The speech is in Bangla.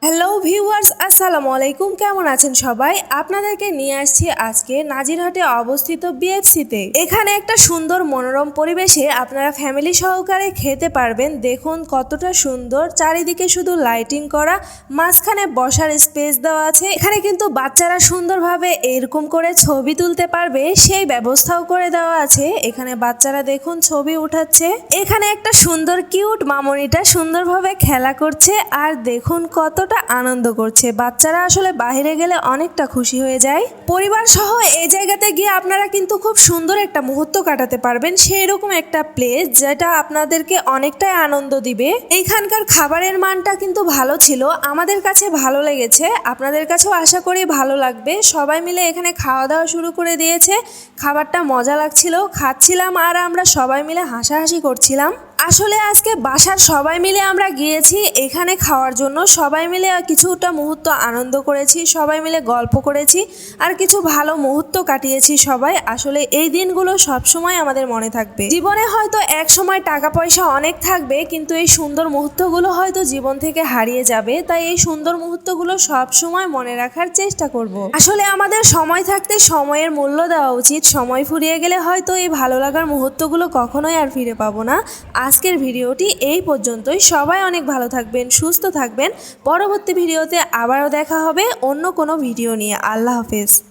হ্যালো ভিউয়ার্স, আসসালামু আলাইকুম। কেমন আছেন সবাই? আপনাদেরকে নিয়ে আসছি আজকে নাজিরহাটে অবস্থিত বিএফসিতে। এখানে একটা সুন্দর মনোরম পরিবেশে আপনারা ফ্যামিলি সহকারে খেতে পারবেন। দেখুন কতটা সুন্দর, চারিদিকে শুধু লাইটিং করা, মাঝখানে বসার স্পেস দেওয়া আছে। এখানে কিন্তু বাচ্চারা সুন্দরভাবে এরকম করে ছবি তুলতে পারবে সেই ব্যবস্থাও করে দেওয়া আছে। এখানে বাচ্চারা দেখুন ছবি উঠাচ্ছে। এখানে একটা সুন্দর কিউট মামনিটা সুন্দরভাবে খেলা করছে, আর দেখুন কতটা আনন্দ করছে। বাচ্চারা আসলে বাইরে গেলে অনেকটা খুশি হয়ে যায়। পরিবার সহ এই জায়গাতে গিয়ে আপনারা কিন্তু খুব সুন্দর একটা মুহূর্ত কাটাতে পারবেন। সেই রকম একটা প্লেস যেটা আপনাদেরকে অনেকটাই আনন্দ দিবে। এইখানকার খাবারের মানটা কিন্তু ভালো ছিল, আমাদের কাছে ভালো লেগেছে, আপনাদের কাছেও আশা করি ভালো লাগবে। সবাই মিলে এখানে খাওয়া দাওয়া শুরু করে দিয়েছে। খাবারটা মজা লাগছিল, খাচ্ছিলাম আর আমরা সবাই মিলে হাসাহাসি করছিলাম। আসলে আজকে বাসার সবাই মিলে আমরা গিয়েছি এখানে খাওয়ার জন্য। সবাই মিলে কিছুটা মুহূর্ত আনন্দ করেছি, সবাই মিলে গল্প করেছি, আর কিছু ভালো মুহূর্ত কাটিয়েছি সবাই। আসলে এই দিনগুলো সবসময় আমাদের মনে থাকবে। জীবনে হয়তো এক সময় টাকা পয়সা অনেক থাকবে, কিন্তু এই সুন্দর মুহূর্তগুলো হয়তো জীবন থেকে হারিয়ে যাবে। তাই এই সুন্দর মুহূর্তগুলো সবসময় মনে রাখার চেষ্টা করব। আসলে আমাদের সময় থাকতে সময়ের মূল্য দেওয়া উচিত। সময় ফুরিয়ে গেলে হয়তো এই ভালো লাগার মুহূর্তগুলো কখনোই আর ফিরে পাবো না। আজকের ভিডিওটি এই পর্যন্তই। সবাই অনেক ভালো থাকবেন, সুস্থ থাকবেন। পরবর্তী ভিডিওতে আবারও দেখা হবে অন্য কোনো ভিডিও নিয়ে। আল্লাহ হাফেজ।